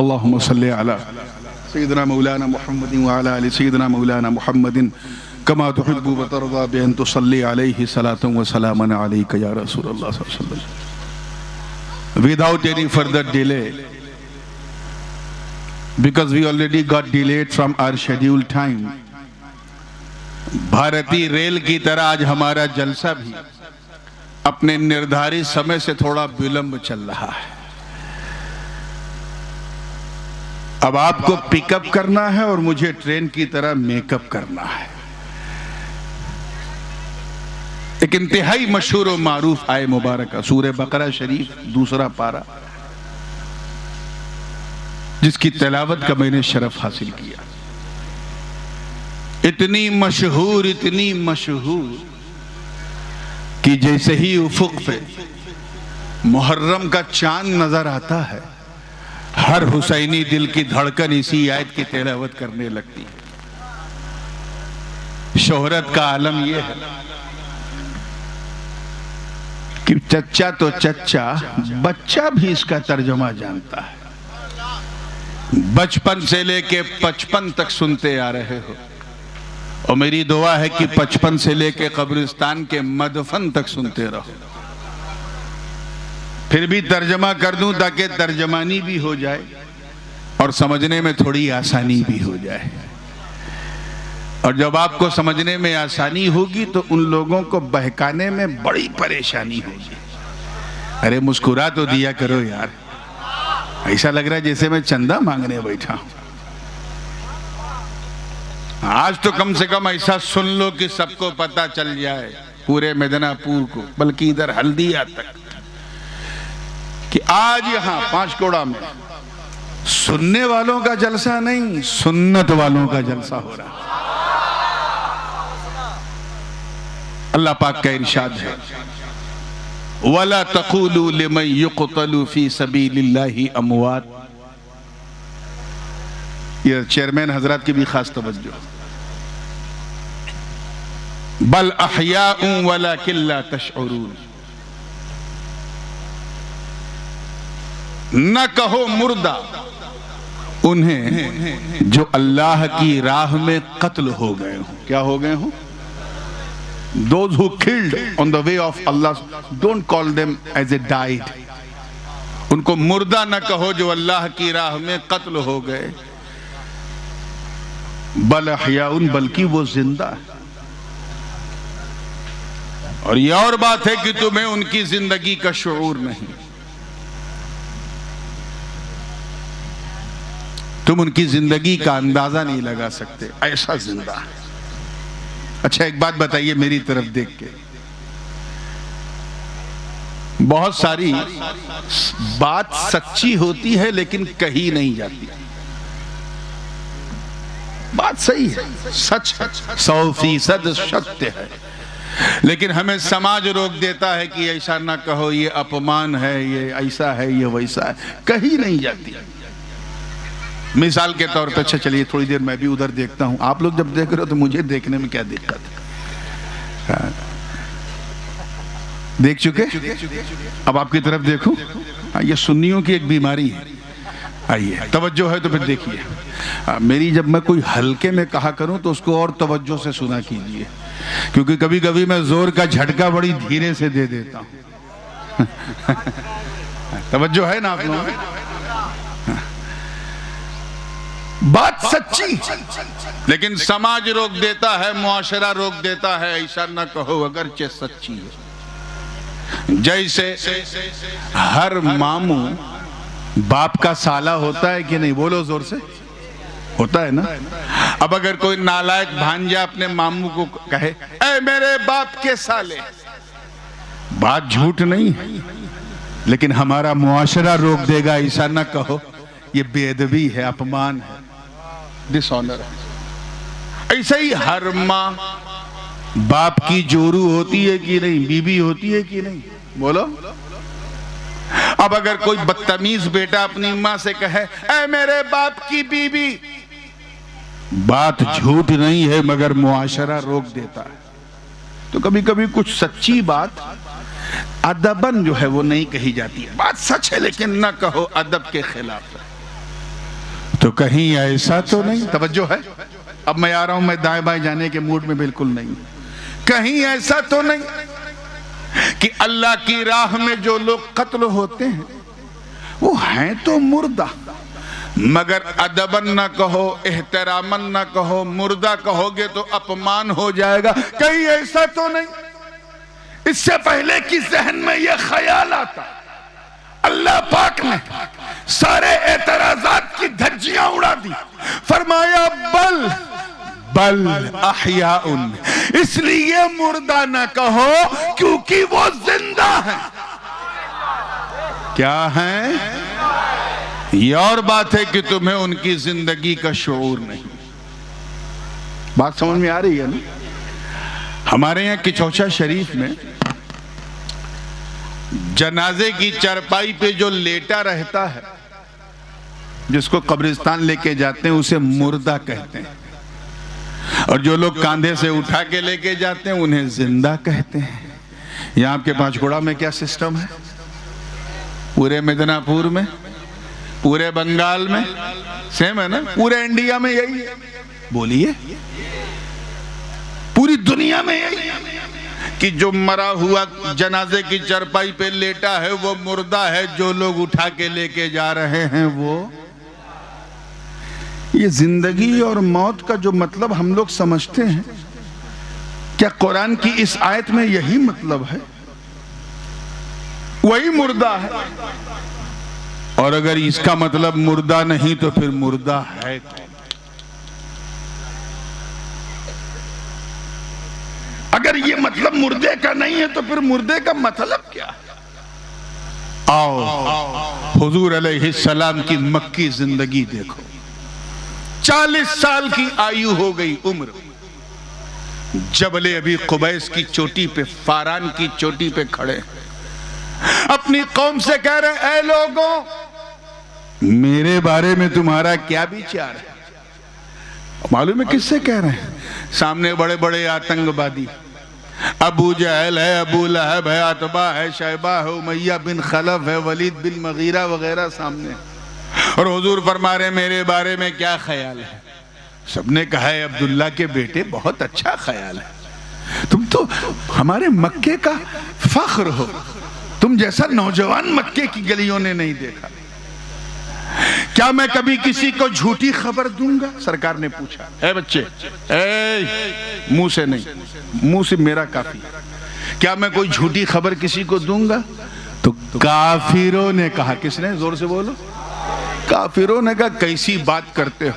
अल्लाहुम्मा सल्लि अला सय्यिदिना मौलाना मुहम्मदिन व अला आलि सय्यिदिना मौलाना मुहम्मदिन कमा तुहिब्बु व तर्दा बि अन तुसल्ली अलैहि सलातन व सलामन अलैका या रसूलल्लाह सल्लल्लाहु अलैहि वसल्लम। Without any further delay, because we already got delayed from our scheduled time, भारतीय रेल की तरह आज हमारा जलसा भी अपने निर्धारित समय से थोड़ा विलंब चल रहा है। अब आपको पिकअप करना है और मुझे ट्रेन की तरह मेकअप करना है। एक इंतहाई मशहूर और मारूफ आय मुबारक सूरह बकरा शरीफ दूसरा पारा, जिसकी तिलावत का मैंने शरफ हासिल किया। इतनी मशहूर कि जैसे ही उफुक पे मुहर्रम का चांद नजर आता है, हर हुसैनी दिल की धड़कन इसी आयत की तिलावत करने लगती है। शोहरत का आलम यह है कि चच्चा तो चच्चा, बच्चा भी इसका तर्जुमा जानता है। बचपन से लेके 55 तक सुनते आ रहे हो, और मेरी दुआ है कि 55 से लेके कब्रिस्तान के मदफन तक सुनते रहो। फिर भी तर्जमा कर दूं ताकि तर्जमानी भी हो जाए और समझने में थोड़ी आसानी भी हो जाए। और जब आपको समझने में आसानी होगी तो उन लोगों को बहकाने में बड़ी परेशानी होगी। अरे मुस्कुरा तो दिया करो यार, ऐसा लग रहा है जैसे मैं चंदा मांगने बैठा हूं। आज तो कम से कम ऐसा सुन लो कि सबको पता चल जाए, पूरे मिदनापुर को, बल्कि इधर हल्दिया तक, कि आज यहां पांचकोड़ा में सुनने वालों का जलसा नहीं, सुन्नत वालों का जलसा हो रहा है। अल्लाह पाक का इरशाद है, वला तक़ूलू लिमन युक़तलू फी सबीलिल्लाहि अमवात। ये चेयरमैन हजरात की भी खास तवज्जो, बल अहयाउन वलाकिन ला तशऊरून। न कहो मुर्दा उन्हें जो अल्लाह की राह में कत्ल हो गए हो। क्या हो गए हो? Those who killed on the way of Allah, don't call them as a died. उनको मुर्दा न कहो जो अल्लाह की राह में कत्ल हो गए। बल अहयाउन, बल्कि वो जिंदा है। और ये और बात है कि तुम्हें उनकी जिंदगी का शऊर नहीं, तुम उनकी जिंदगी का अंदाजा नहीं लगा सकते, ऐसा जिंदा है। अच्छा एक बात बताइए मेरी तरफ देख के, बहुत सारी बात सच्ची होती है लेकिन कही नहीं जाती। बात सही है, सच है, 100% सत्य है, लेकिन हमें समाज रोक देता है कि ऐसा ना कहो, ये अपमान है, ये ऐसा है, ये वैसा है, कही नहीं जाती। मिसाल के तौर पर, अच्छा चलिए थोड़ी देर मैं भी उधर देखता हूं, आप लोग जब देख रहे हो तो मुझे देखने में क्या दिक्कत है? देख चुके, अब आपकी तरफ देखूं। ये सुन्नियों की एक बीमारी है। आइए तवज्जो है तो फिर देखिए मेरी, जब मैं कोई हल्के में कहा करूं तो उसको और तवज्जो से सुना कीजिए, क्योंकि कभी कभी मैं जोर का झटका बड़ी धीरे से दे देता हूं। तवज्जो है ना आप लोगों? बात सच्ची, लेकिन समाज रोक देता है, मुआशरा रोक देता है, ऐसा ना कहो अगरचे सच्ची है। जैसे हर मामू बाप का साला होता है कि नहीं? बोलो जोर से, होता है ना? अब अगर कोई नालायक भांजा अपने मामू को कहे, ऐ मेरे बाप के साले, बात झूठ नहीं है, लेकिन हमारा मुआशरा रोक देगा, ऐसा ना कहो, ये बेअदबी है, अपमान है, डिसऑनर है। ऐसे ही हर माँ बाप की जोरू होती है कि नहीं, बीबी होती है कि नहीं? बोलो। अब अगर कोई बदतमीज बेटा अपनी माँ से कहे, ऐ मेरे बाप की बीबी, बात झूठ नहीं है मगर मुआशरा रोक देता है। तो कभी कभी कुछ सच्ची बात अदबन जो है वो नहीं कही जाती है। बात सच है लेकिन ना कहो, अदब के खिलाफ है। तो कहीं ऐसा तो नहीं, तवज्जो है, अब मैं आ रहा हूं, मैं दाएं बाएं जाने के मूड में बिल्कुल नहीं, कहीं ऐसा तो नहीं कि अल्लाह की राह में जो लोग कत्ल होते हैं वो हैं तो मुर्दा, मगर अदबन न कहो, एहतरामन न कहो, मुर्दा कहोगे तो अपमान हो जाएगा, कहीं ऐसा तो नहीं। इससे पहले कि जहन में यह ख्याल आता, अल्लाह पाक ने सारे एतराजात की धज्जियां उड़ा दी, फरमाया बल बल अहयाउन, इसलिए मुर्दा न कहो क्योंकि वो जिंदा है। क्या है? ये और बात है कि तुम्हें उनकी जिंदगी का शऊर नहीं। बात समझ में आ रही है ना? हमारे यहाँ किचौचा शरीफ में जनाजे की चारपाई पे जो लेटा रहता है, जिसको कब्रिस्तान लेके जाते हैं, उसे मुर्दा कहते हैं, और जो लोग कांधे से उठा के लेके जाते हैं उन्हें जिंदा कहते हैं। यहाँ आपके पांचकुड़ा में क्या सिस्टम है? पूरे मिदनापुर में, पूरे बंगाल में सेम है ना? पूरे इंडिया में यही है? बोलिए, पूरी दुनिया में यही कि जो मरा हुआ जनाजे की चरपाई पे लेटा है वो मुर्दा है, जो लोग उठा के लेके जा रहे हैं वो। ये जिंदगी और मौत का जो मतलब हम लोग समझते हैं, क्या कुरान की इस आयत में यही मतलब है? वही मुर्दा है। और अगर इसका मतलब मुर्दा नहीं तो फिर मुर्दा है कौन? अगर ये मतलब मुर्दे का नहीं है तो फिर मुर्दे का मतलब क्या है? आओ हुजूर अलैहिस्सलाम की मक्की जिंदगी देखो। 40 साल की आयु हो गई उम्र, जबले अभी कुबैस की चोटी पे, फारान की चोटी पे खड़े, अपनी कौम से कह रहे, ऐ लोगों, मेरे बारे में तुम्हारा क्या विचार है? मालूम है किससे कह रहे हैं? सामने बड़े बड़े आतंकवादी, अबू जहल है, अबू लहब है, अतबा है, शैबा है, उमैया बिन खलफ है, वलीद बिन मगीरा वगैरह सामने, और हुजूर फरमा रहे मेरे बारे में क्या ख्याल है? सबने कहा है अब्दुल्ला के बेटे, बहुत अच्छा ख्याल है, तुम तो हमारे मक्के का फख्र हो, तुम जैसा नौजवान मक्के की गलियों ने नहीं देखा। क्या मैं कभी किसी को झूठी खबर दूंगा? सरकार ने पूछा। ए बच्चे, मुंह से नहीं, मुंह से मेरा काफी। क्या मैं कोई झूठी खबर किसी को दूंगा? तो काफिरों ने कहा। किसने? जोर से बोलो। काफिरों ने कहा कैसी बात करते हो,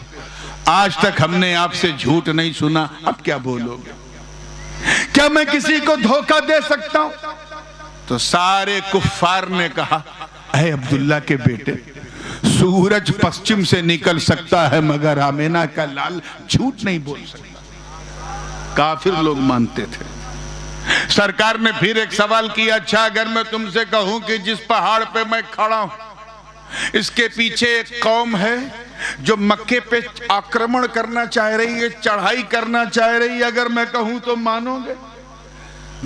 आज तक हमने आपसे झूठ नहीं सुना, अब क्या बोलोगे? क्या मैं किसी को धोखा दे सकता हूं? तो सारे कुफ्फार ने कहा, ऐ अब्दुल्ला के बेटे, सूरज पश्चिम से निकल सकता है मगर आमेना का लाल झूठ नहीं बोल सकता। काफिर लोग मानते थे। सरकार ने फिर एक सवाल किया, अच्छा अगर मैं तुमसे कहूं कि जिस पहाड़ पे मैं खड़ा हूं इसके पीछे एक कौम है जो मक्के पे आक्रमण करना चाह रही है, चढ़ाई करना चाह रही है, अगर मैं कहूं तो मानोगे?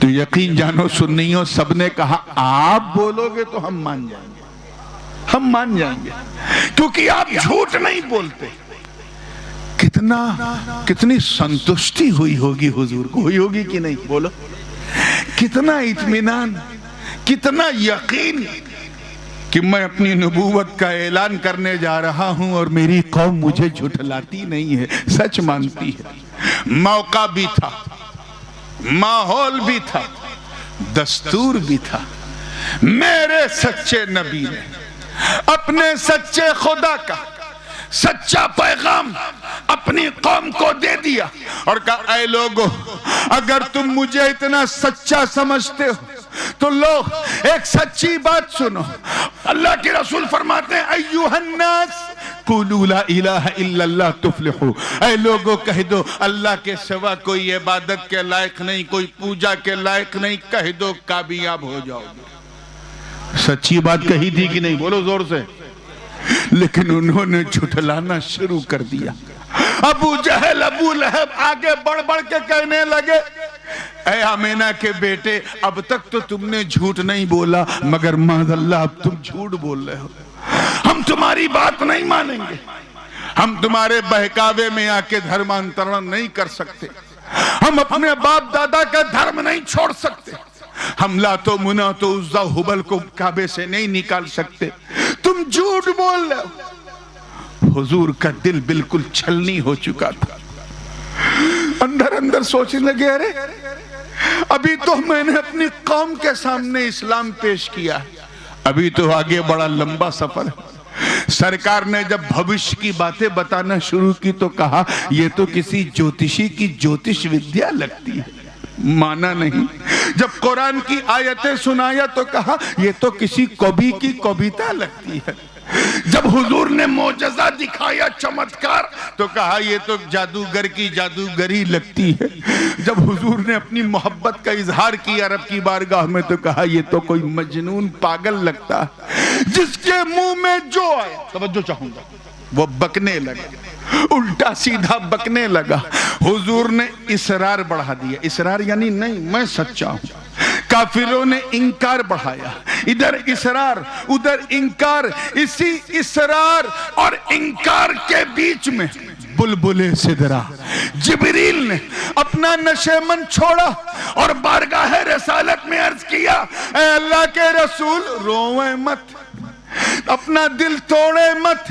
तो यकीन जानो सुन्नियों, सबने कहा आप बोलोगे तो हम मान जाएंगे, हम मान जाएंगे, क्योंकि आप झूठ नहीं बोलते। कितनी संतुष्टि हुई होगी हुजूर को, हुई होगी कि नहीं? बोलो। कितना इत्मीनान, कितना यकीन कि मैं अपनी नबूवत का ऐलान करने जा रहा हूं और मेरी कौम मुझे झुठलाती नहीं है, सच मानती है। मौका भी था, माहौल भी था, दस्तूर भी था। मेरे सच्चे नबी ने अपने सच्चे खुदा का सच्चा पैगाम अपनी कौम को दे दिया और कहा, ऐ लोगों, अगर तुम मुझे इतना सच्चा समझते हो तो लो एक सच्ची बात सुनो। अल्लाह के रसूल फरमाते हैं, अय्युहन्नास कुलू ला इलाहा इल्लल्लाह तुफ्लिहू, ऐ लोगों कह दो अल्लाह के सिवा कोई इबादत के लायक नहीं, कोई पूजा के लायक नहीं, कह दो कामयाब हो जाओगे। सच्ची बात कही थी कि नहीं? बोलो जोर से। लेकिन उन्होंने झुठलाना शुरू कर दिया। अबू जहल, अबू लहब आगे बढ़ बढ़ के कहने लगे, ऐ आमेना के बेटे, अब तक तो तुमने झूठ नहीं बोला, मगर माज़अल्लाह अब तुम झूठ बोल रहे हो, हम तुम्हारी बात नहीं मानेंगे, हम तुम्हारे बहकावे में आके धर्मांतरण नहीं कर सकते, हम अपने बाप दादा का धर्म नहीं छोड़ सकते, हम लातो मुनातो उज़्ज़ा हुबल को काबे से नहीं निकाल सकते। तुम झूठ बोल रहे हो। हुजूर का दिल बिल्कुल छलनी हो चुका था। अंदर अंदर सोचने लगे, अरे अभी तो मैंने अपनी कौम के सामने इस्लाम पेश किया, अभी तो आगे बड़ा लंबा सफर है। सरकार ने जब भविष्य की बातें बताना शुरू की तो कहा यह तो किसी ज्योतिषी की ज्योतिष विद्या लगती है, माना नहीं। जब कुरान की आयतें सुनाया तो कहा यह तो किसी कवि की कविता लगती है। जब हुजूर ने मौजज़ा दिखाया, चमत्कार, तो कहा यह तो जादूगर की जादूगरी लगती है। जब हुजूर ने अपनी मोहब्बत का इजहार किया अरब की बारगाह में तो कहा यह तो कोई मजनून पागल लगता है। जिसके मुंह में जो आए, तवज्जो चाहूंगा, वो बकने लगा, उल्टा सीधा बकने लगा। हुजूर ने इसरार बढ़ा दिया। इसरार यानी नहीं मैं सच्चा हूं। काफिरों ने इंकार बढ़ाया, इधर इसरार उधर इंकार। इसी इसरार और इंकार के बीच में बुलबुले सिदरा जिब्रील ने अपना नशेमन छोड़ा और बारगाह रसालत में अर्ज किया, ऐ अल्लाह के रसूल रोवे मत, अपना दिल तोड़े मत,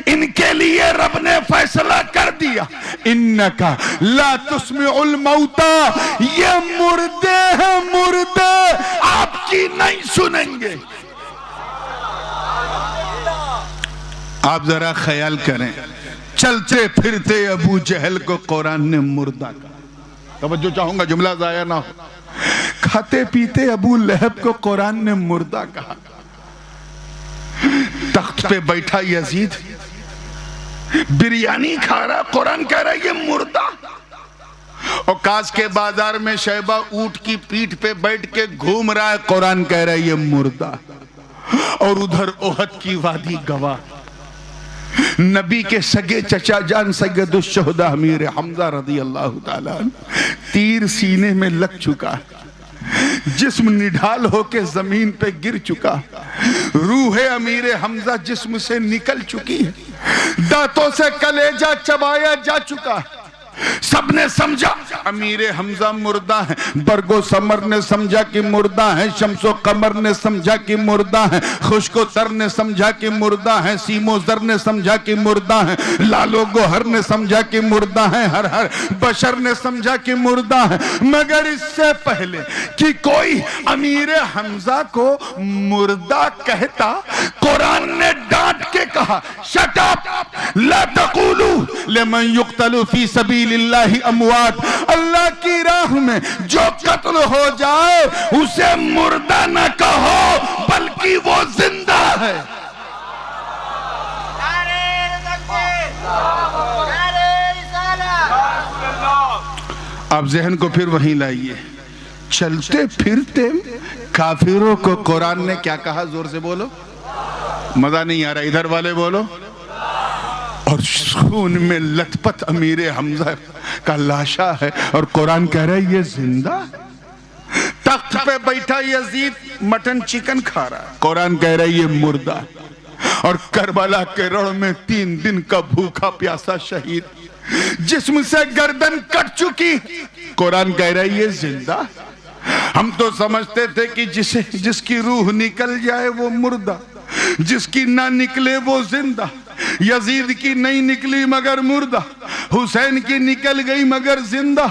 इनके लिए रब ने फैसला कर दिया, इन्नका ला तुस्मिउल मौता, ये मुर्दे हैं, मुर्दे आपकी नहीं सुनेंगे। आप जरा ख्याल करें, चलते फिरते अबू जहल को कुरान ने मुर्दा कहा। तवज्जो चाहूंगा, जुमला जाया ना हो। खाते पीते अबू लहब को कुरान ने मुर्दा कहा। तख्त पे बैठा यजीद बिरयानी खा रहा, कुरान कह रहा ये मुर्दा। और कास के बाजार में शैबा ऊंट की पीठ पे बैठ के घूम रहा है, कुरान कह रहा है ये मुर्दा। और उधर ओहद की वादी गवाह, नबी के सगे चचा जान सैयदुश शुहदा अमीर हमजा रज़ी अल्लाह ताला तीर सीने में लग चुका है, जिस्म निढाल होके जमीन पे गिर चुका, रूह अमीर हमजा जिस्म से निकल चुकी है, दांतों से कलेजा चबाया जा चुका। सबने समझा अमीर हमजा मुर्दा है, बरगो समर ने समझा कि मुर्दा है, शम्सो कमर ने समझा कि मुर्दा है, खुशको तर ने समझा कि मुर्दा है, सीमो जर ने समझा कि मुर्दा है, लालो गोहर ने समझा कि मुर्दा है, हर हर बशर ने समझा कि मुर्दा है। मगर इससे पहले कि कोई अमीर हमजा को मुर्दा कहता, कुरान ने डांट के कहा शट अप ला तक़ूलू लिमन युक़तलु फी सबीलिल्लाहि अमवात, अल्लाह की राह में जो कत्ल हो जाए उसे मुर्दा न कहो बल्कि वो जिंदा है। आप जहन को फिर वहीं लाइए। चलते फिरते काफिरों को कुरान ने क्या कहा? जोर से बोलो, मजा नहीं आ रहा, इधर वाले बोलो। और खून में लथपथ अमीर हमजा का लाशा है और कुरान कह रहा है ये जिंदा। तख्त पे बैठा यजीद मटन चिकन खा रहा है, कुरान कह रहा है ये मुर्दा। और करबला के रण में 3 दिन का भूखा प्यासा शहीद, जिस्म से गर्दन कट चुकी, कुरान कह रहा है ये जिंदा। हम तो समझते थे कि जिसकी रूह निकल जाए वो मुर्दा, जिसकी ना निकले वो जिंदा। यजीद की नहीं निकली मगर मुर्दा, हुसैन की निकल गई मगर जिंदा।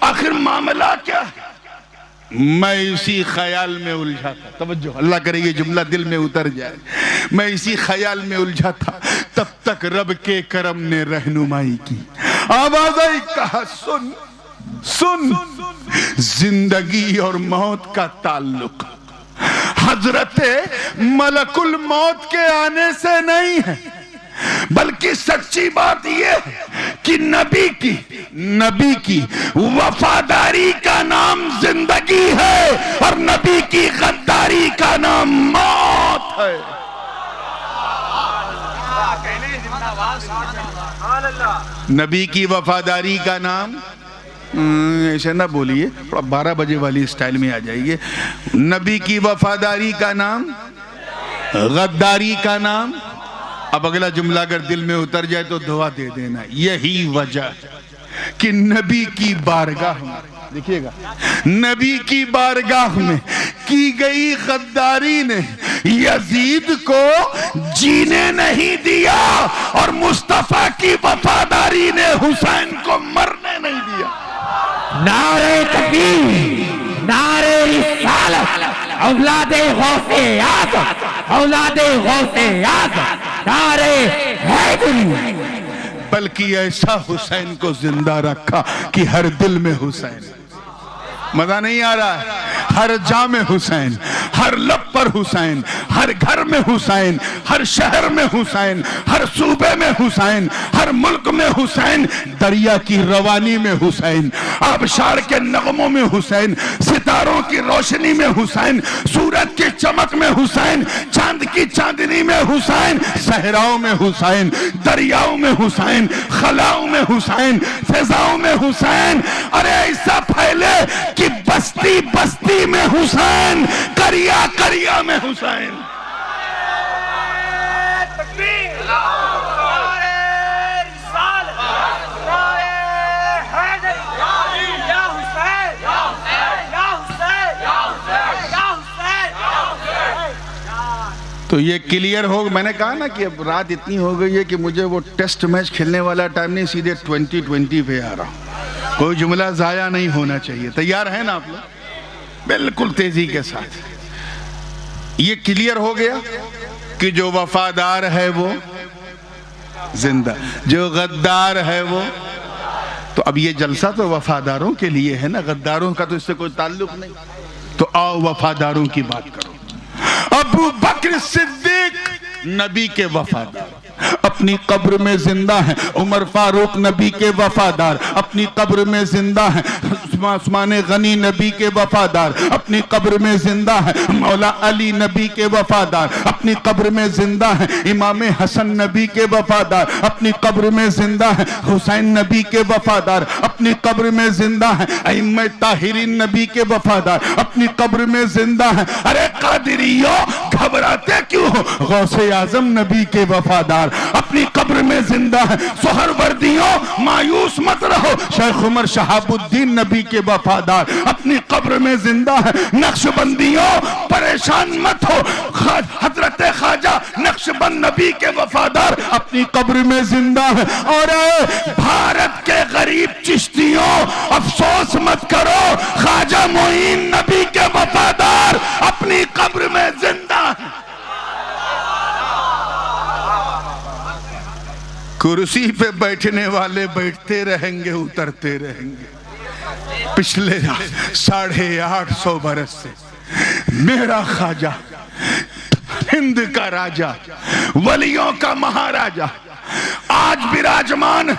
आखिर मामला क्या? मैं इसी ख्याल में उलझा था। तवज्जो, अल्लाह करे ये जुमला दिल में उतर जाए। मैं इसी ख्याल में उलझा था, तब तक रब के करम ने रहनुमाई की। आवाज आई, कहा सुन सुन, जिंदगी और मौत का ताल्लुक हजरते मलकुल मौत के आने से नहीं है, बल्कि सच्ची बात यह कि नबी की वफादारी का नाम जिंदगी है और नबी की गद्दारी का नाम मौत है। नबी की वफादारी का नाम, ऐसे ना बोलिए, 12 बजे वाली स्टाइल में आ जाइए। नबी की वफादारी का नाम, गद्दारी का नाम अब अगला जुमला अगर दिल में उतर जाए तो दुआ दे देना, यही वजह कि नबी की बारगाह में, देखिएगा, नबी की बारगाह में की गई गद्दारी ने यजीद को जीने नहीं दिया और मुस्तफा की वफादारी ने हुसैन को मरने नहीं दिया। नारे तकबीर, नारे रिसालत, औलादे गौसे आज़म, औलादे गौसे आज़म, नारे हैदरी। बल्कि ऐसा हुसैन को जिंदा रखा कि हर दिल में हुसैन, मजा नहीं आ रहा है, हर जा में हुसैन, हर लब पर हुसैन, हर घर में हुसैन, हर शहर में हुसैन, हर सूबे में हुसैन, हर मुल्क में हुसैन, दरिया की रवानी में हुसैन, आबशार के नगमों में हुसैन, सितारों की रोशनी में हुसैन, सूरज की चमक में हुसैन, चांद की चांदनी में हुसैन, सहराओं में हुसैन, दरियाओं में हुसैन, खलाओं में हुसैन, फिजाओं में हुसैन। अरे ऐसा फैले कि बस्ती बस्ती में हुसैन, करिया करिया में हुसैन। तो ये क्लियर हो, मैंने कहा ना कि अब रात इतनी हो गई है कि मुझे वो टेस्ट मैच खेलने वाला टाइम नहीं, सीधे 2020 पे आ रहा हूं। कोई जुमला जाया नहीं होना चाहिए। तैयार है ना आप लोग? बिल्कुल तेजी के साथ। ये क्लियर हो गया कि जो वफादार है वो जिंदा, जो गद्दार है वो। तो अब ये जलसा तो वफादारों के लिए है ना, गद्दारों का तो इससे कोई ताल्लुक नहीं। तो आओ वफादारों की बात करो। अबू बकर सिद्दीक नबी के वफादार, अपनी कब्र में जिंदा है। उमर फारूक नबी के वफादार, अपनी कब्र में जिंदा है। उस्मान गनी नबी के वफादार, अपनी कब्र में जिंदा है। मौला अली नबी के वफादार, अपनी कब्र में जिंदा है। इमाम हसन नबी के वफादार, अपनी कब्र में जिंदा है। हुसैन नबी के वफादार, अपनी कब्र में जिंदा है। अइम्मा ताहिरीन नबी के वफादार, अपनी कब्र में जिंदा है। अरे कादिरियों, घबराते क्यों हो? गौसे आजम नबी के वफादार, अपनी कब्र में जिंदा है। सोहरवर्दियों, मायूस मत रहो, शेख उमर शहाबुद्दीन नबी के वफादार, अपनी कब्र में जिंदा है। नक्शबंदियों, परेशान मत हो, हजरत ख्वाजा नक्शबंद नबी के वफादार, अपनी कब्र में जिंदा है। और भारत के गरीब चिश्तियों, अफसोस मत करो, ख्वाजा मोइन नबी के वफादार अपनी कब्र में जिंदा है। कुर्सी पे बैठने वाले बैठते रहेंगे, उतरते रहेंगे। पिछले 850 बरस से मेरा ख्वाजा, हिंद का राजा, वलियों का महाराजा आज विराजमान।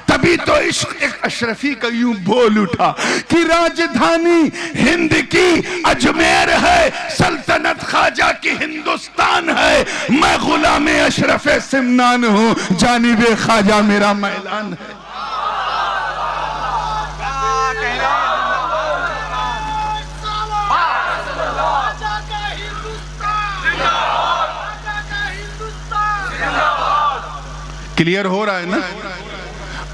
तभी तो इश्क एक अशरफी का यूं बोल उठा कि राजधानी हिंद की अजमेर है, सल्तनत ख्वाजा की हिंदुस्तान है। मैं गुलाम अशरफ सिमनान हूं, जानिबे ख्वाजा मेरा मैलान है। क्लियर हो रहा है ना?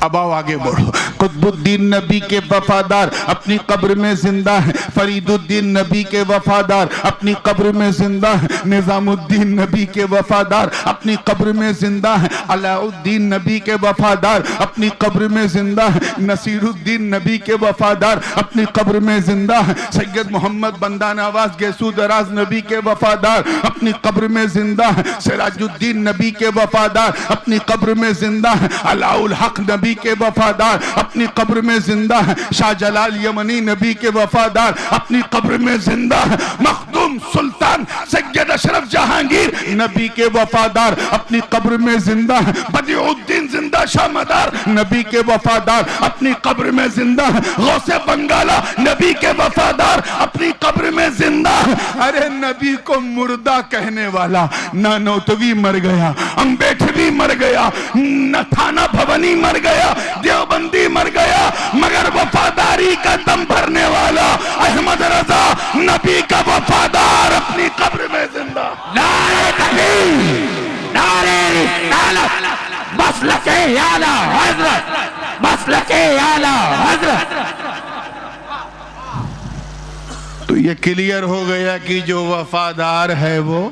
अब आओ आगे बढ़ो। कुतुबुद्दीन नबी के वफादार अपनी कब्र में जिंदा है। फरीदुद्दीन नबी के वफादार अपनी कब्र में जिंदा है। निजामुद्दीन नबी के वफादार अपनी कब्र में जिंदा है। अलाउद्दीन नबी के वफादार अपनी कब्र में जिंदा है। नसीरुद्दीन नबी के वफादार अपनी कब्र में जिंदा है। सैयद मोहम्मद बंदा नवाज गैसू दराज नबी के वफादार अपनी कब्र में जिंदा है। सिराजुद्दीन नबी के वफादार अपनी कब्र में जिंदा है। अलाउल हक नबी के वफादार अपनी कब्र में जिंदा है। शाहजलाल यमनी नबी के वफादार अपनी कब्र में जिंदा है। मखदूम सुल्तान सैयद अशरफ जहांगीर नबी के वफादार अपनी कब्र में जिंदा है। बदिउद्दीन जिंदा शाहमदार नबी के वफादार अपनी कब्र में जिंदा है। गौसे बंगाला नबी के वफादार अपनी कब्र में जिंदा है। अरे नबी को मुर्दा कहने वाला नानोतवी मर गया, अम्बेडकरी मर गया, न थाना भवनी मर गया, देवबंदी मर गया, मगर वफादारी का दम भरने वाला अहमद रजा नबी का वफादार अपनी कब्र में जिंदा। नारे तकबीर, नारे मसलके आला हजरत, मसलके आला हजरत। तो ये क्लियर हो गया कि जो वफादार है वो,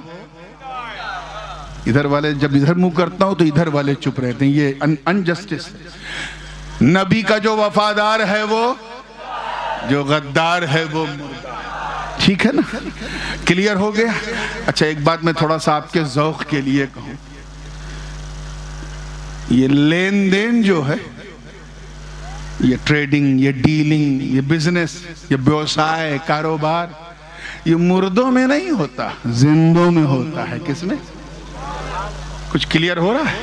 इधर वाले जब इधर मुंह करता हूं तो इधर वाले चुप रहते हैं, ये अनजस्टिस है। नबी का जो वफादार है वो, जो गद्दार है वो मुर्दा। ठीक है ना, क्लियर हो गया। अच्छा एक बात मैं थोड़ा सा आपके ज़ौक़ के लिए कहूं, ये लेन देन जो है, ये ट्रेडिंग, ये डीलिंग, ये बिजनेस, ये व्यवसाय, कारोबार, ये मुर्दों में नहीं होता, जिंदों में होता है। किसमें? कुछ क्लियर हो रहा है?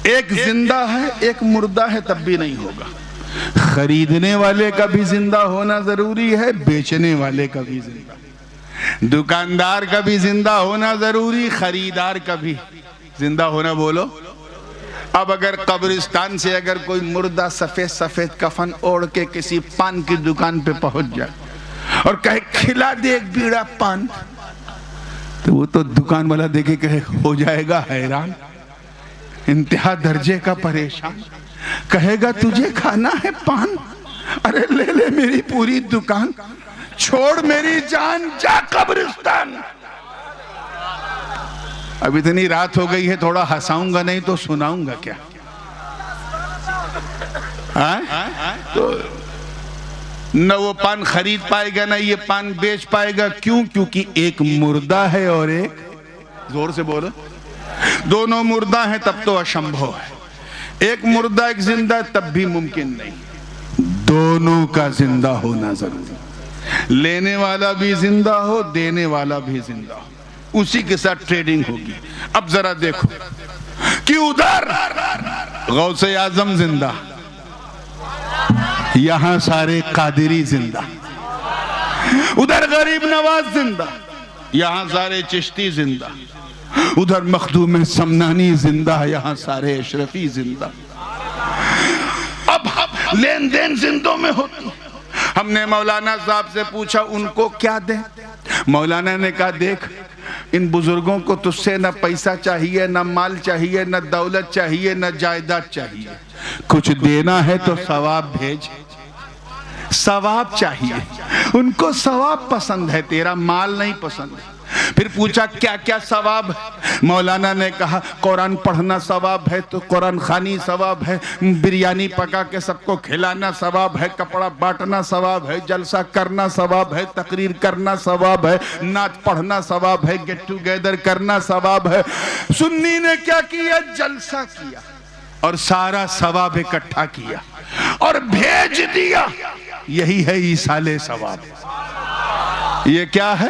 एक जिंदा है, एक मुर्दा है, तब भी नहीं होगा। खरीदने वाले का भी जिंदा होना जरूरी है, बेचने वाले का भी जिंदा, दुकानदार का भी जिंदा होना जरूरी, खरीदार का भी जिंदा होना। बोलो, अब अगर कब्रिस्तान से अगर कोई मुर्दा सफेद सफेद कफन ओढ़ के किसी पान की दुकान पे पहुंच जाए और कहे खिला दे एक बीड़ा पान, तो वो तो दुकान वाला देखे कहे हो जाएगा हैरान, इंतहा दर्जे का परेशान, कहेगा तुझे खाना है पान? अरे ले ले मेरी पूरी दुकान, छोड़ मेरी जान, जा कब्रिस्तान। अब इतनी रात हो गई है, थोड़ा हंसाऊंगा नहीं तो सुनाऊंगा क्या? तो न वो पान खरीद पाएगा, न ये पान बेच पाएगा। क्यों? क्योंकि एक मुर्दा है और एक, जोर से बोलो, दोनों मुर्दा हैं, तब तो असंभव है। एक मुर्दा एक जिंदा तब भी मुमकिन नहीं, दोनों का जिंदा होना जरूरी। लेने वाला भी जिंदा हो, देने वाला भी जिंदा हो, उसी के साथ ट्रेडिंग होगी। अब जरा देखो कि उधर गौसे आजम जिंदा, यहां सारे कादिरी जिंदा, उधर गरीब नवाज जिंदा, यहां सारे चिश्ती जिंदा, उधर मखदूम समनानी जिंदा, यहां सारे अशरफी जिंदा। अब लेन देन जिंदों में होती। हमने मौलाना साहब से पूछा उनको क्या दें? मौलाना ने कहा देख, इन बुजुर्गों को तुझसे न पैसा चाहिए, न माल चाहिए, न दौलत चाहिए, न जायदाद चाहिए। कुछ देना है तो सवाब भेज, सवाब चाहिए उनको, सवाब पसंद है, तेरा माल नहीं पसंद है। फिर पूछा क्या क्या सवाब? मौलाना ने कहा कुरान पढ़ना सवाब है तो कुरान खानी सवाब है, बिरयानी पका के सबको खिलाना सवाब है, कपड़ा बांटना सवाब है, जलसा करना सवाब है, तकरीर करना सवाब है, नाच पढ़ना सवाब है, गेट टुगेदर करना सवाब है। सुन्नी ने क्या किया? जलसा किया और सारा सवाब इकट्ठा किया और भेज दिया। यही है ईसाले सवाब। ये क्या है?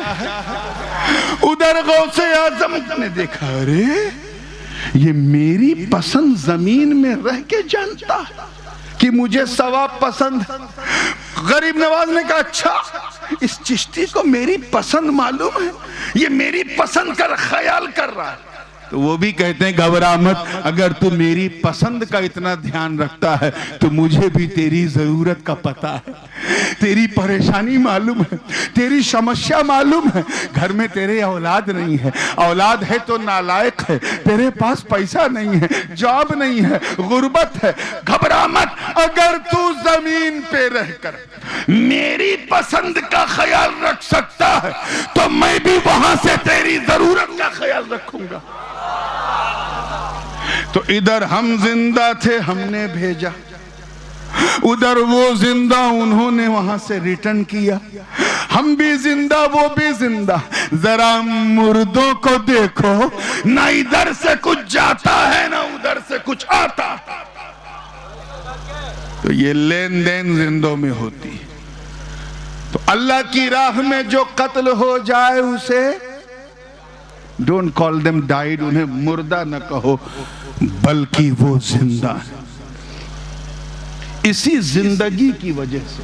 उधर गौसे आजम ने देखा, अरे ये मेरी पसंद जमीन में रह के जानता है कि मुझे सवाब पसंद है। गरीब नवाज ने कहा अच्छा, इस चिश्ती को मेरी पसंद मालूम है, ये मेरी पसंद का ख्याल कर रहा है। तो वो भी कहते हैं घबरा मत, अगर तू मेरी पसंद का इतना ध्यान रखता है तो मुझे भी तेरी जरूरत का पता है, तेरी परेशानी मालूम है, तेरी समस्या मालूम है। घर में तेरे औलाद नहीं है, औलाद है तो नालायक है, तेरे पास पैसा नहीं है, जॉब नहीं है, गुर्बत है। घबरा मत, अगर तू जमीन पे रहकर मेरी पसंद का ख्याल रख सकता है तो मैं भी वहां से तेरी जरूरत का ख्याल रखूंगा। तो इधर हम जिंदा थे, हमने भेजा, उधर वो जिंदा, उन्होंने वहां से रिटर्न किया। हम भी जिंदा, वो भी जिंदा। जरा मुर्दों को देखो, ना इधर से कुछ जाता है ना उधर से कुछ आता। तो ये लेन देन जिंदों में होती है। तो अल्लाह की राह में जो कत्ल हो जाए उसे डोंट कॉल देम डाइड, उन्हें मुर्दा न कहो, बल्कि वो जिंदा है। इसी जिंदगी की वजह से,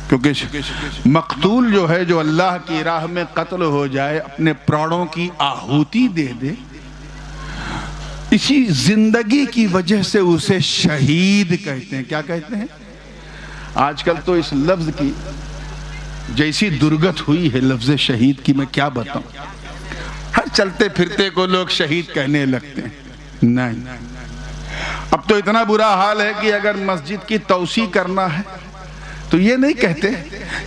क्योंकि मकतूल जो है, जो अल्लाह की राह में कत्ल हो जाए, अपने प्राणों की आहुति दे दे, इसी जिंदगी की वजह से उसे शहीद कहते हैं। क्या कहते हैं? आजकल तो इस लफ्ज की जैसी दुर्गत हुई है लफ्ज शहीद की, मैं क्या बताऊं। हर चलते फिरते को लोग शहीद कहने लगते हैं। नहीं। अब तो इतना बुरा हाल है कि अगर मस्जिद की तौसी करना है तो ये नहीं कहते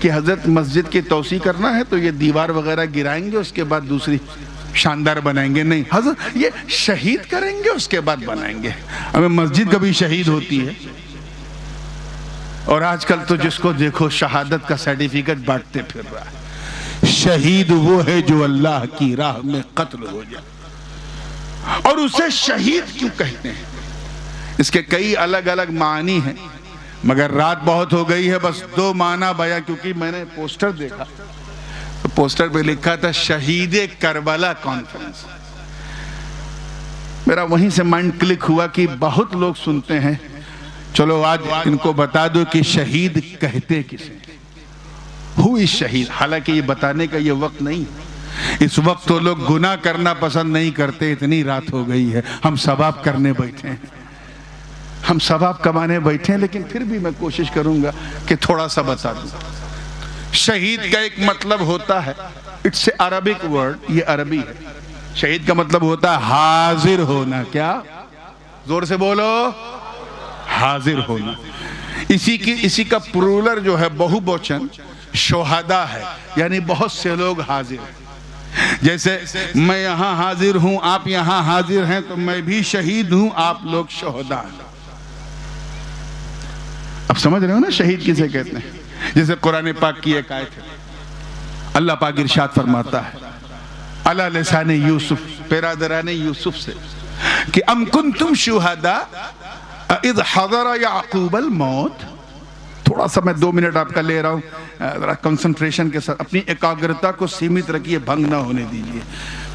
कि हजरत मस्जिद की तौसी करना है तो ये दीवार वगैरह गिराएंगे उसके बाद दूसरी शानदार बनाएंगे। नहीं, हजरत ये शहीद करेंगे उसके बाद बनाएंगे। हमें मस्जिद कभी शहीद होती है, और आजकल तो जिसको देखो शहादत का सर्टिफिकेट बांटते फिर रहा है। शहीद वो है जो अल्लाह की राह में कत्ल हो जाए। और उसे शहीद क्यों कहते हैं? इसके कई अलग अलग मानी हैं, मगर रात बहुत हो गई है, बस 2 माना बया। क्योंकि मैंने पोस्टर देखा तो पोस्टर पे लिखा था शहीद करबला कॉन्फ्रेंस। मेरा वहीं से माइंड क्लिक हुआ कि बहुत लोग सुनते हैं, चलो आज इनको बता दो कि शहीद कहते किसे, हु इज शहीद। हालांकि ये बताने का ये वक्त नहीं, इस वक्त तो लोग गुनाह करना पसंद नहीं करते। इतनी रात हो गई है, हम सवाब करने बैठे हैं, हम सवाब कमाने बैठे हैं, लेकिन फिर भी मैं कोशिश करूंगा कि थोड़ा सा बता दूं। शहीद का एक मतलब होता है, इट्स ए अरबिक वर्ड, ये अरबी है। शहीद का मतलब होता है हाजिर होना। क्या? जोर से बोलो, हाजिर होना। इसी का प्लूरल जो है बहुवचन शोहदा है, यानी बहुत से लोग हाजिर हैं। जैसे मैं यहां हाजिर हूं, आप यहां हाजिर हैं, तो मैं भी शहीद हूं, आप लोग शोहदा हैं। अब समझ रहे हो ना शहीद किसे कहते हैं? जैसे कुरान पाक की एक आयत है, अल्लाह पाक इरशाद फरमाता है अला लिसाने यूसुफ, पेरादराने यूसुफ से, कि अम कुंतुम शुहदा इज़ हज़रा याक़ूबल मौत। थोड़ा सा मैं 2 मिनट आपका ले रहा हूँ, जरा कंसंट्रेशन के साथ अपनी एकाग्रता को सीमित रखिए, भंग ना होने दीजिए,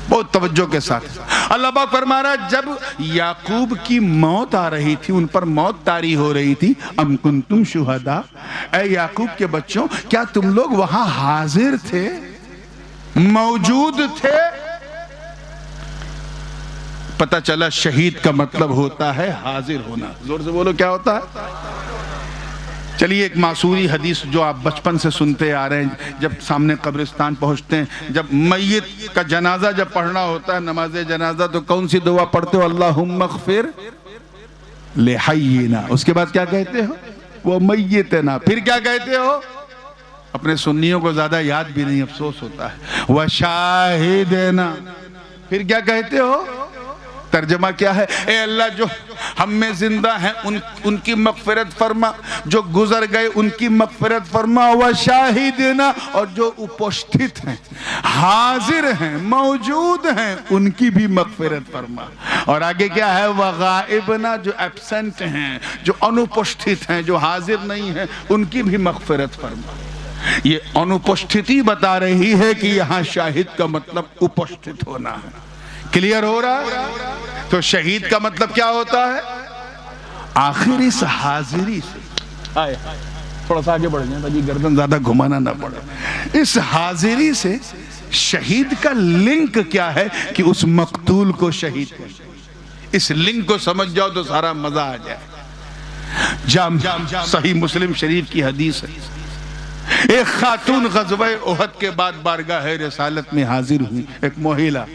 बहुत तवज्जो के साथ। अल्लाह पाक फरमा रहा है जब याकूब की मौत आ रही थी, उन पर मौत तारी हो रही थी, अम कुंतुम शुहदा, ऐ याकूब के बच्चों क्या तुम लोग वहां हाजिर थे, मौजूद थे? पता चला शहीद का मतलब होता है हाजिर होना। जोर से बोलो, क्या होता है? चलिए एक मासूरी हदीस जो आप बचपन से सुनते आ रहे हैं, जब सामने कब्रिस्तान पहुंचते हैं, जब मैयत का जनाजा जब पढ़ना होता है, नमाज जनाजा, तो कौन सी दुआ पढ़ते हो? अल्लाहुम्मा ग़फिर लिहय्यिना। उसके बाद क्या कहते हो? वो मैयतना। फिर क्या कहते हो? अपने सुन्नियों को ज्यादा याद भी नहीं, अफसोस होता है, वह शाहिदना। फिर क्या कहते हो? तर्जमा क्या है? ए अल्लाह जो हम में जिंदा हैं उनकी मगफिरत फरमा, जो गुजर गए उनकी मगफिरत फरमा, व शाहिदना, और जो उपस्थित हैं, हाजिर हैं, मौजूद हैं, उनकी भी मगफिरत फरमा। और आगे क्या है? व गाइबना, जो एब्सेंट हैं, जो अनुपस्थित हैं, जो हाजिर नहीं हैं, उनकी भी मगफिरत फरमा। ये अनुपस्थिति बता रही है कि यहाँ शाहिद का मतलब उपस्थित होना है। क्लियर हो रहा है? तो शहीद का मतलब क्या होता है? आखिर इस हाजिरी से, आए थोड़ा सा आगे बढ़ जाए ताकि गर्दन ज्यादा घुमाना ना पड़े। इस हाजिरी से शहीद का लिंक क्या है कि उस मकतूल को शहीद कर। इस लिंक को समझ जाओ तो सारा मजा आ जाए। सही मुस्लिम शरीफ की हदीस है, एक खातून ग़ज़वा उहद के बाद बारगाह रिसालत में हाजिर हुई, एक महिला,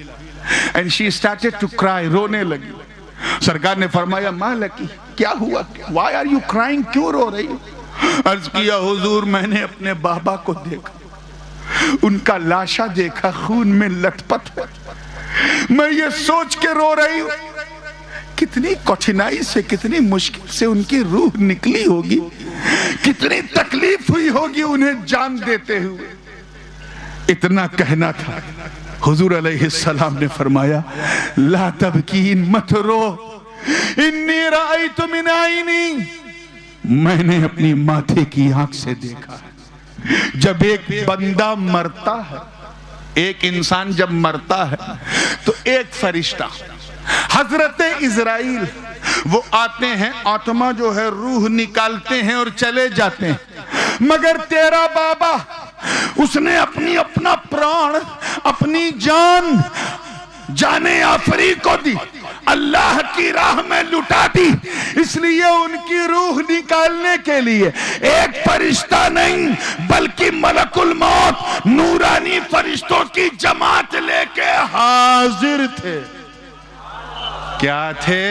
and she started to cry, रोने लगी। सरकार ने फरमाया माँ लकी, क्या हुआ? Why are you crying? क्यों रो रही हो? अर्ज किया हुजूर मैंने अपने बाबा को देखा, उनका लाशा देखा, खून में लथपथ है, मैं ये सोच के रो रही हूँ कितनी कठिनाई से, कितनी मुश्किल से उनकी रूह निकली होगी, कितनी तकलीफ हुई होगी उन्हें जान देते हुए। इतना कहना था, हुजूर अलैहिस्सलाम ने फरमाया ला तबकीन, मत रो, इन्नी राअयतु मिन आइनी, मैंने अपनी माथे की आंख से देखा है। जब एक बंदा मरता है, एक इंसान जब मरता है, तो एक फरिश्ता हजरत इजराइल वो आते हैं, आत्मा जो है रूह निकालते हैं और चले जाते हैं। मगर तेरा बाबा, उसने अपना प्राण, अपनी जान जाने आफरी को दी, अल्लाह की राह में लुटा दी, इसलिए उनकी रूह निकालने के लिए एक फरिश्ता नहीं बल्कि मलकुल मौत नूरानी फरिश्तों की जमात लेके हाजिर थे। क्या थे?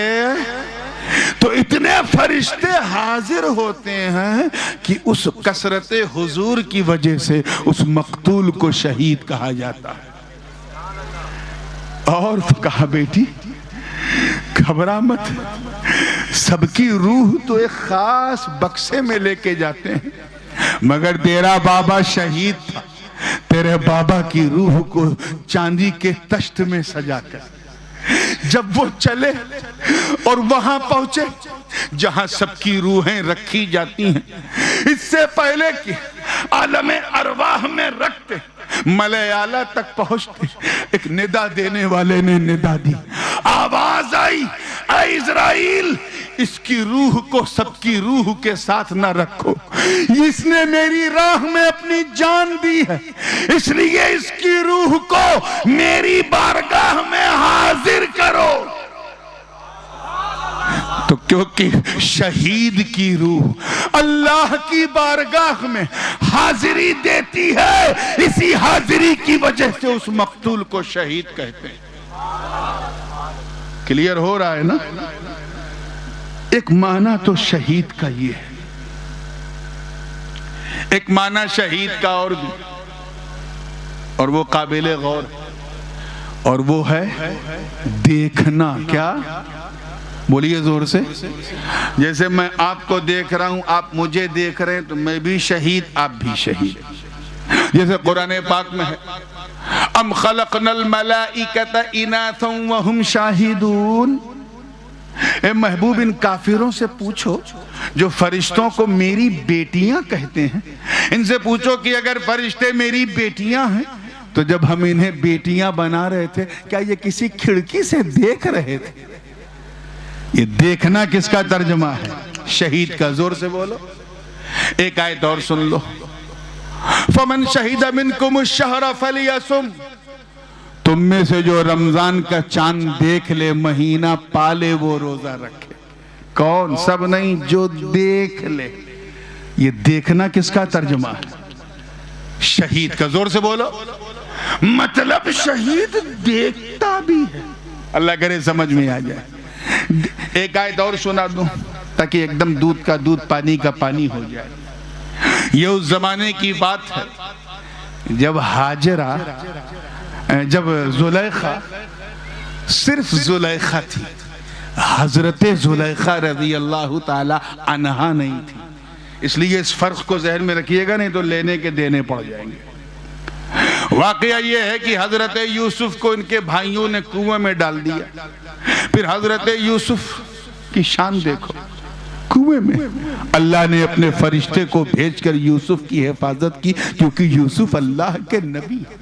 तो इतने फरिश्ते हाजिर होते हैं कि उस कसरत हुजूर की वजह से उस मकतूल को शहीद कहा जाता है। और तो कहा बेटी घबरा मत, सबकी रूह तो एक खास बक्से में लेके जाते हैं, मगर तेरा बाबा शहीद था, तेरे बाबा की रूह को चांदी के तख्त में सजाकर जब वो चले और वहां पहुंचे जहां सबकी रूहें रखी जाती हैं, इससे पहले कि आलमे अरवाह में रखते मलयाला तक पहुंचते, एक निदा देने वाले ने निदा दी, आवाज आई, ऐ इज़राइल, इसकी रूह को सबकी रूह के साथ न रखो, इसने मेरी राह में अपनी जान दी है, इसलिए इसकी रूह को मेरी बारगाह में हाजिर करो। तो क्योंकि शहीद की रूह अल्लाह की बारगाह में हाजिरी देती है, इसी हाजिरी की वजह से उस मकतूल को शहीद कहते हैं। क्लियर हो रहा है ना? एक माना तो शहीद का ये है, एक माना शहीद का और भी, और वो काबिले गौर, और वो है देखना। क्या? बोलिए जोर से। जैसे मैं आपको देख रहा हूं, आप मुझे देख रहे हैं, तो मैं भी शहीद, आप भी शहीद। जैसे कुरान पाक में है, अम खलकनल मलाइकता इनाथम व हुम शाहिदून। ए महबूब, इन काफिरों से पूछो जो फरिश्तों को मेरी बेटियां कहते हैं, इनसे पूछो कि अगर फरिश्ते मेरी बेटियां हैं तो जब हम इन्हें बेटियां बना रहे थे, क्या ये किसी खिड़की से देख रहे थे? ये देखना किसका तर्जमा है? शहीद का। जोर से बोलो। एक आयत और सुन लो, फमन शहीद मिनकुम अश-शहरा फलियसुम। तुम में से जो रमजान का चांद देख ले, महीना पाले, वो रोजा रखे। कौन? सब नहीं, जो देख ले। ये देखना किसका तर्जमा है? शहीद का। जोर से बोलो। मतलब शहीद देखता भी है। अल्लाह करे समझ में आ जाए। एक आयत और सुना दूं ताकि एकदम दूध का दूध, पानी का पानी हो जाए। ये उस जमाने की बात है जब हाजरा, जब जुलेखा, सिर्फ जुलेखा थी, हजरत जुलेखा रज़ी अल्लाह ताला अन्हा नहीं थी। इसलिए इस फर्क को ज़हन में रखिएगा, नहीं तो लेने के देने पड़ जाएंगे। वाकया ये है कि हजरत यूसुफ को इनके भाइयों ने कुएं में डाल दिया। फिर हजरत यूसुफ की शान देखो, कुएं में अल्लाह ने अपने फरिश्ते को भेजकर यूसुफ की हिफाजत की, क्योंकि यूसुफ अल्लाह के नबी है।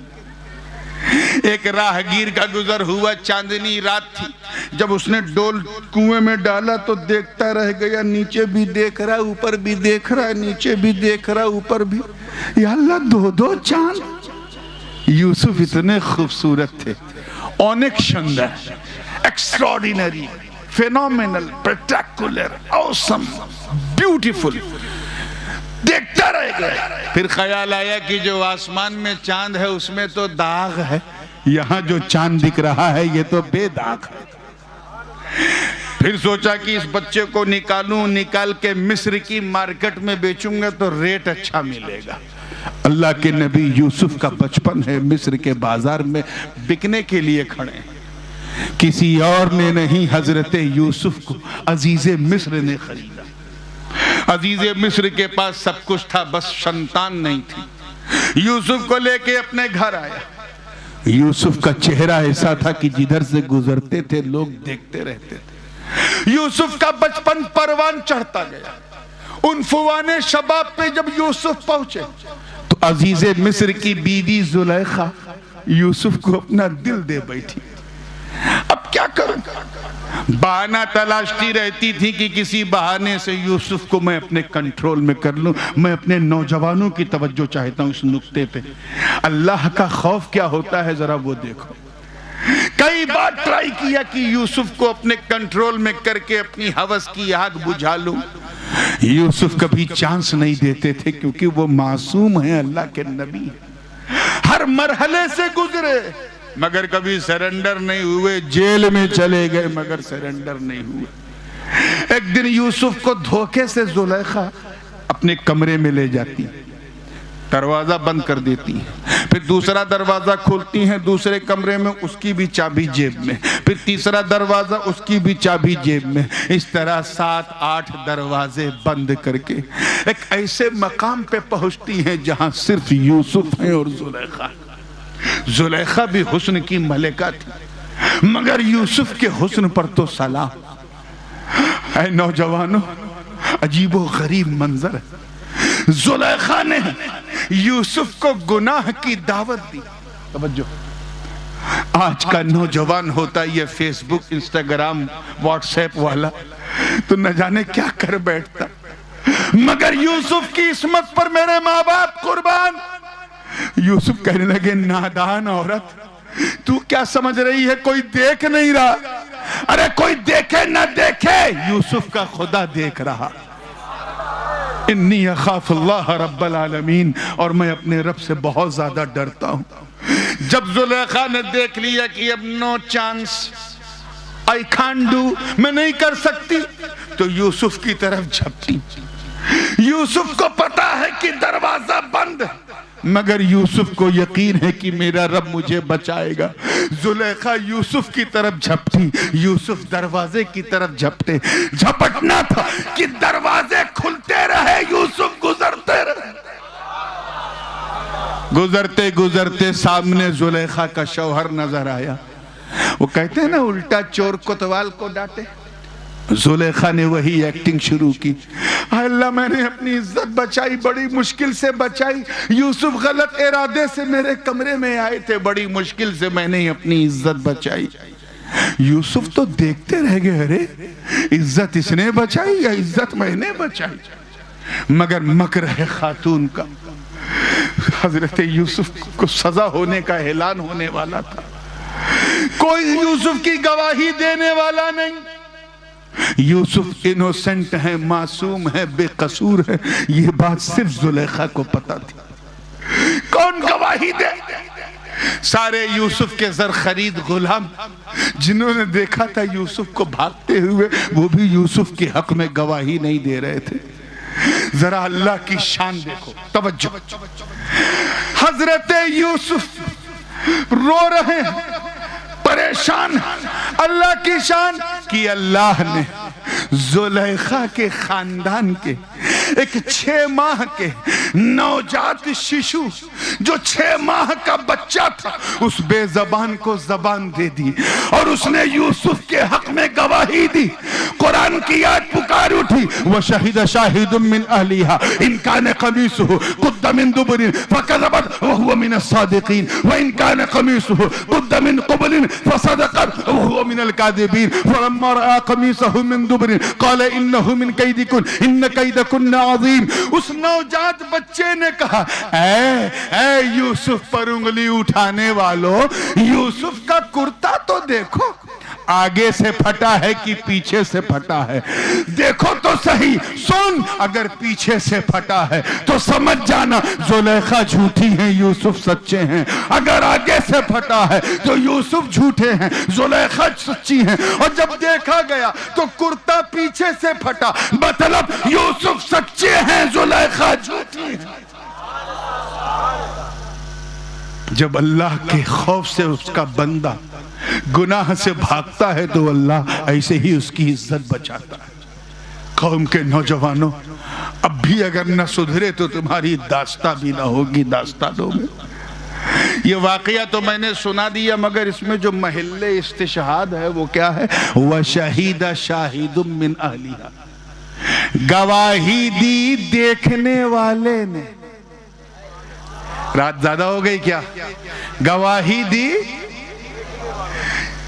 एक राहगीर का गुजर हुआ, चांदनी रात थी, जब उसने डोल कुएं में डाला तो देखता रह गया, नीचे भी देख रहा, ऊपर भी देख रहा, नीचे भी देख रहा, ऊपर भी। या अल्लाह, दो दो चांद। यूसुफ इतने खूबसूरत थे, ऑनेक शानदार, extraordinary, phenomenal, spectacular, awesome, beautiful. देखता रह गया। फिर ख्याल आया कि जो आसमान में चांद है उसमें तो दाग है, यहां जो चांद दिख रहा है ये तो बेदाग है। फिर सोचा कि इस बच्चे को निकालूं, निकाल के मिस्र की मार्केट में बेचूंगा तो रेट अच्छा मिलेगा। अल्लाह के नबी यूसुफ का बचपन है, मिस्र के बाजार में बिकने के लिए खड़े हैं। किसी और ने नहीं, हजरत यूसुफ को अजीजे मिस्र ने खरीदा। अजीजे मिस्र के पास सब कुछ था, बस संतान नहीं थी। यूसुफ को लेके अपने घर आया। यूसुफ का चेहरा ऐसा था कि जिधर से गुजरते थे लोग देखते रहते थे। यूसुफ का बचपन परवान चढ़ता गया। उन फुवाने शबाब पे जब यूसुफ पहुंचे तो अजीजे मिस्र की बीवी जुलेखा यूसुफ को अपना दिल दे बैठी। अब क्या करूं? बहाना तलाशती रहती थी कि किसी बहाने से यूसुफ को मैं अपने कंट्रोल में कर लूं। मैं अपने नौजवानों की तवज्जो चाहता हूं इस नुक्ते पे। अल्लाह का खौफ क्या होता है जरा वो देखो। कई बार ट्राई किया कि यूसुफ को अपने कंट्रोल में करके अपनी हवस की आग बुझा लूं। यूसुफ कभी चांस नहीं देते थे, क्योंकि वो मासूम है, अल्लाह के नबी है। हर मरहले से गुजरे, मगर कभी सरेंडर नहीं हुए, जेल में चले गए मगर सरेंडर नहीं हुए। एक दिन यूसुफ को धोखे से जुलेखा अपने कमरे में ले जाती, दरवाजा बंद कर देती है, फिर दूसरा दरवाजा खोलती हैं दूसरे कमरे में, उसकी भी चाबी जेब में, फिर तीसरा दरवाजा उसकी भी चाबी जेब में। इस तरह 7-8 दरवाजे बंद करके एक ऐसे मकाम पे पहुंचती हैं जहां सिर्फ यूसुफ है और जुलेखा। जुलेखा भी हुस्न की मलिका थी, मगर यूसुफ के हुस्न पर तो सलाम। ऐ नौजवानों, अजीबो गरीब मंजर है। जुलेखा ने यूसुफ को गुनाह की दावत दी। तवज्जो, आज का नौजवान होता ये फेसबुक, इंस्टाग्राम, व्हाट्सएप वाला, तो न जाने क्या कर बैठता, मगर यूसुफ की इस्मत पर मेरे माँ बाप कुर्बान। यूसुफ कहने लगे, नादान औरत, तू क्या समझ रही है कोई देख नहीं रहा? अरे कोई देखे न देखे, यूसुफ का खुदा देख रहा। इन्नी अखाफुल्लाह रब्बल आलमीन, और मैं अपने रब से बहुत ज्यादा डरता हूं। जब जुलेखा ने देख लिया कि अब no chance, I can't do, मैं नहीं कर सकती, तो यूसुफ की तरफ झपटी। यूसुफ को पता है कि दरवाजा बंद, मगर यूसुफ को यकीन है कि मेरा रब मुझे बचाएगा। जुलेखा यूसुफ की तरफ झपटी, यूसुफ दरवाजे की तरफ झपटे। झपटना था कि दरवाजे खुलते रहे, यूसुफ गुजरते रहे। गुजरते गुजरते सामने जुलेखा का शौहर नजर आया। वो कहते हैं ना, उल्टा चोर कोतवाल को डांटे। जुलेखा ने वही एक्टिंग शुरू की। अल्लाह, मैंने अपनी इज्जत बचाई, बड़ी मुश्किल से बचाई। यूसुफ गलत इरादे से मेरे कमरे में आए थे, बड़ी मुश्किल से मैंने अपनी इज्जत बचाई। यूसुफ तो देखते रह गए, अरे इज्जत इसने बचाई या इज्जत मैंने बचाई? मगर मकर है खातून का। हजरत यूसुफ को सजा होने का ऐलान होने वाला था, कोई यूसुफ की गवाही देने वाला नहीं। यूसुफ इनोसेंट है, मासूम है, बेकसूर है, ये बात सिर्फ जुलेखा को पता थी। कौन गवाही दे? सारे यूसुफ के जर खरीद गुलाम जिन्होंने देखा था यूसुफ को भागते हुए, वो भी यूसुफ के हक में गवाही नहीं दे रहे थे। जरा अल्लाह की शान देखो, तवज्जो। हजरत यूसुफ रो रहे हैं, परेशान। अल्लाह की शान कि अल्लाह ने जुलेखा के खानदान के एक 6 माह के नवजात शिशु, जो 6 माह का बच्चा था, उस बेजबान को जबान दे दी और उसने यूसुफ के हक में गवाही दी। कुरान की याद पुकार उठी, व शहीद शाहिदुम मिन अहलिहा इन कान कमीसुहु कुद्द मिन दुबरिन फकज़बत व हुवा मिन अस्सादिकीन व इन कान कमीसुहु कुद्द मिन क़ुबलिन फसदक़त व हुवा मिन अल-काज़िबीन फलम्मा रआ कमीसहु मिन दुबरिन क़ाल इन्नहु मिन कैदिकुन इन कैदकुन अज़ीम। उस नवजात बच्चे ने कहा, ऐ यूसुफ पर उंगली उठाने वालों, यूसुफ का कुर्ता तो देखो, आगे से फटा है कि पीछे से फटा है? देखो तो सही। सुन, अगर पीछे से फटा है तो समझ जाना जुलेखा झूठी है, यूसुफ सच्चे हैं। अगर आगे से फटा है तो यूसुफ झूठे हैं, जुलेखा सच्ची हैं। और जब देखा गया तो कुर्ता पीछे से फटा, मतलब यूसुफ सच्चे हैं, जुलेखा झूठी है। जब अल्लाह के खौफ से उसका बंदा गुनाह से भागता है तो अल्लाह ऐसे ही उसकी इज्जत बचाता है। कौम के नौजवानों, अब भी अगर न सुधरे तो तुम्हारी दास्ता भी ना होगी दास्तानों में। ये वाकया तो मैंने सुना दिया, मगर इसमें जो महल्ले इस्तिशहाद है वो क्या है? व शहीदा शाहिदुम मिन अहलिहा, गवाही दी देखने वाले ने। रात ज्यादा हो गई क्या? गवाही दी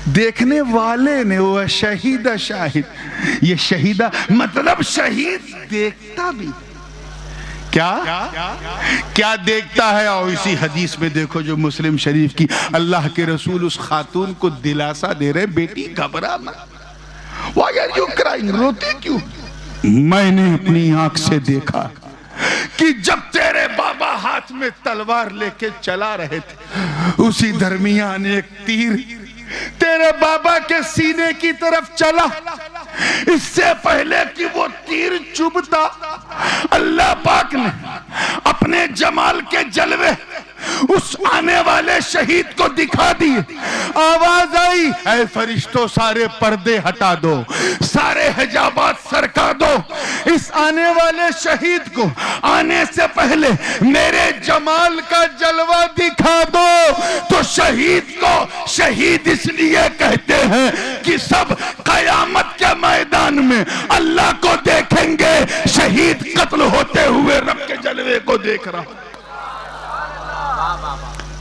देखने वाले ने। वो शहीदा शाहिद, ये शहीदा मतलब शहीद देखता भी। क्या क्या देखता है? और इसी हदीस में देखो जो मुस्लिम शरीफ की, अल्लाह के रसूल उस खातून को दिलासा दे रहे, बेटी घबरा मत। Why are you crying? रोती क्यों? मैंने अपनी आंख से देखा कि जब तेरे बाबा हाथ में तलवार लेके चला रहे थे उसी दरमियान एक तीर तेरे बाबा के सीने की तरफ चला। इससे पहले कि वो तीर चुभता, अल्लाह पाक ने अपने जमाल के जलवे उस आने वाले शहीद को दिखा दिए। आवाज आई, ऐ फरिश्तों सारे पर्दे हटा दो, सारे हिजाबात सरका दो, इस आने वाले शहीद को आने से पहले मेरे जमाल का जलवा दिखा दो। तो शहीद को शहीद इसलिए कहते हैं कि सब कयामत के मैदान में अल्लाह को देखेंगे, शहीद कत्ल होते हुए रब के जलवे को देख रहा,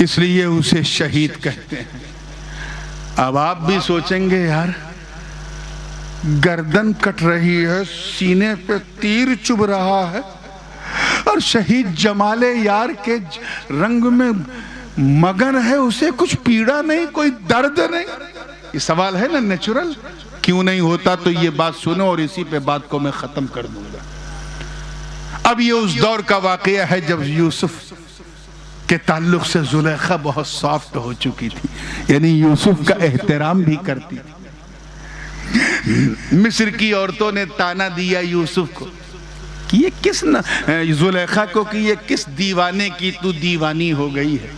इसलिए उसे शहीद कहते हैं। अब आप भी सोचेंगे यार, गर्दन कट रही है, सीने पे तीर चुभ रहा है और शहीद जमाले यार के रंग में मगन है, उसे कुछ पीड़ा नहीं, कोई दर्द नहीं। ये सवाल है ना नेचुरल, क्यों नहीं होता? तो ये बात सुनो और इसी पे बात को मैं खत्म कर दूंगा। अब ये उस दौर का वाकया है जब यूसुफ के ताल्लुक से जुलेखा बहुत सॉफ्ट हो चुकी थी, यानी यूसुफ का एहतराम भी करती थी। मिस्र की औरतों ने ताना दिया यूसुफ को कि ये किस जुलेखा को कि ये किस दीवाने की तू दीवानी हो गई है,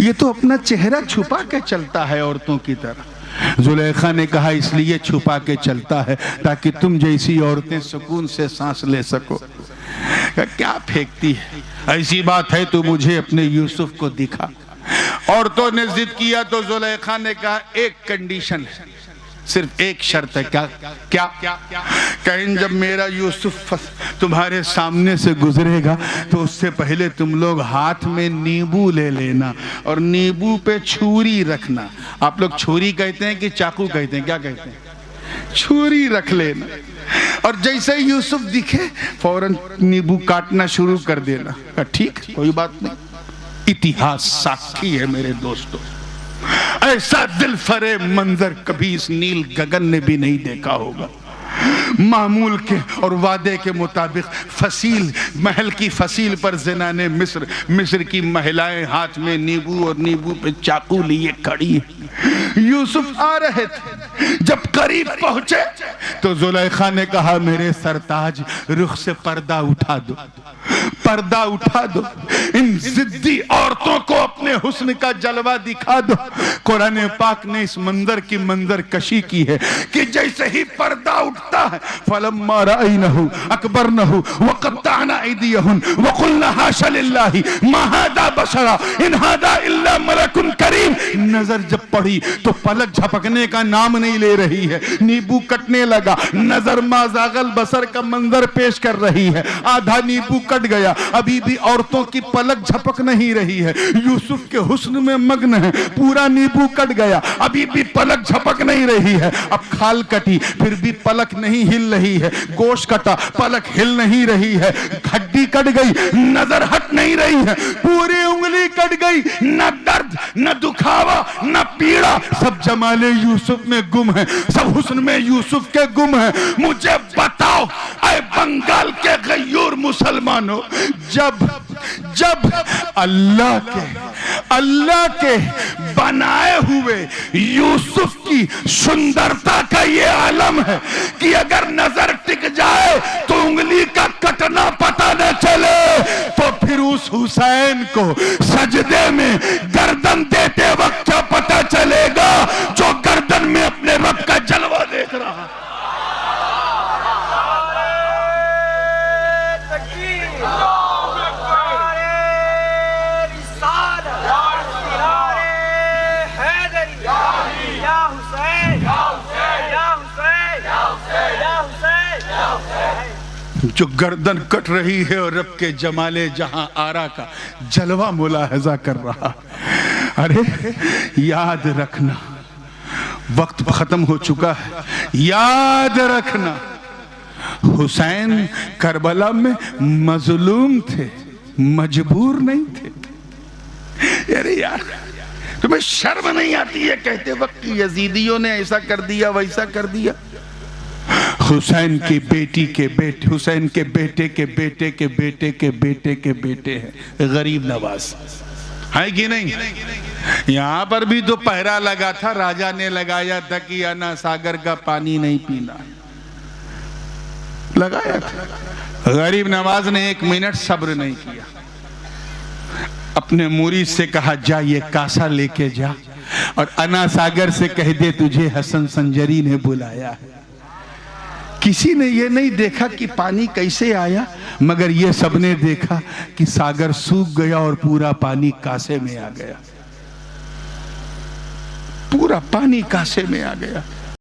ये तो अपना चेहरा छुपा के चलता है औरतों की तरह। जुलेखा ने कहा इसलिए छुपा के चलता है ताकि तुम जैसी औरतें सुकून से सांस ले सको। क्या फेंकती है, ऐसी बात है तो मुझे अपने यूसुफ को दिखा। औरतों ने जिद किया तो जुलेखा ने कहा एक कंडीशन है, सिर्फ एक शर्त है। क्या? कहीं जब मेरा यूसुफ तुम्हारे सामने से गुजरेगा तो उससे पहले तुम लोग हाथ में नींबू ले लेना और नींबू पे छुरी रखना। आप लोग छुरी कहते हैं कि चाकू कहते हैं? क्या कहते हैं? छुरी रख लेना और जैसे यूसुफ दिखे फौरन नींबू काटना शुरू कर देना। ठीक, कोई बात नहीं। इतिहास साक्षी है मेरे दोस्तों, ऐसा दिल फरेब मंजर कभी इस नील गगन ने भी नहीं देखा होगा। मामूल के और वादे के मुताबिक फसील, महल की फसील पर ज़नाने मिस्र की महिलाएं हाथ में नींबू और नींबू पे चाकू लिए खड़ी है। यूसुफ आ रहे थे, जब करीब पहुंचे तो जुलेखा ने कहा मेरे सरताज रुख से पर्दा उठा दो, पर्दा उठा दो, इन जिद्दी औरतों को अपने हुस्न का जलवा दिखा दो। कुरान पाक ने इस मंजर की मंजर कशी की है कि जैसे ही पर्दा उठता है फलम्मा रअयनहु अकबरनहु वक़त्तअना अयदियहुन वक़ुलना हाशा लिल्लाहि मा हादा बशरा इन हादा इल्ला मलकुन करीम। नजर जब पड़ी तो पलक झपकने का नाम नहीं ले रही है, नींबू कटने लगा, नजर माज़ागल बसर का मंजर पेश कर रही है। आधा नींबू कट गया, अभी भी औरतों की पलक झपक नहीं रही है। यूसुफ के हुस्न में मग्न है, पूरा नींबू कट गया, अभी भी पलक झपक नहीं रही है। अब खाल कटी फिर भी पलक नहीं हिल रही है, गोश्त कटा पलक हिल नहीं रही है, हड्डी कट गई नजर हट नहीं रही है, पूरी उंगली कट गई, न दर्द न दुखावा न पीड़ा, सब जमाले यूसुफ में गुम है, सब हुस्न में यूसुफ के गुम है। मुझे बताओ ऐ बंगाल के गयूर मुसलमानों, जब अल्लाह के बनाए हुए यूसुफ की सुंदरता का ये आलम है कि अगर नजर टिक जाए तो उंगली का कटना पता न चले, तो फिर उस हुसैन को सजदे में गर्दन देते वक्त क्या पता चलेगा जो गर्दन में अपने रब का जलवा देख रहा है। जो गर्दन कट रही है और रब के जमाले जहां आरा का जलवा मुलाहजा कर रहा। अरे याद रखना वक्त खत्म हो चुका है, याद रखना हुसैन करबला में मजलूम थे, मजबूर नहीं थे। अरे यार तुम्हें शर्म नहीं आती है कहते वक्त यजीदियों ने ऐसा कर दिया वैसा कर दिया? हुसैन की बेटी के बेटे, हुसैन के बेटे के बेटे के बेटे के बेटे के बेटे हैं गरीब नवाज, है कि नहीं? यहां पर भी तो पहरा लगा था, राजा ने लगाया था कि अन्ना सागर का पानी नहीं पीना, लगाया था। गरीब नवाज ने 1 मिनट सब्र नहीं किया, अपने मुरीद से कहा जा ये कासा लेके जा और अन्ना सागर से कह दे तुझे हसन संजरी ने बुलाया है। किसी ने ये नहीं देखा कि पानी कैसे आया, मगर ये सबने देखा कि सागर सूख गया और पूरा पानी कासे में आ गया, पूरा पानी कासे में आ गया।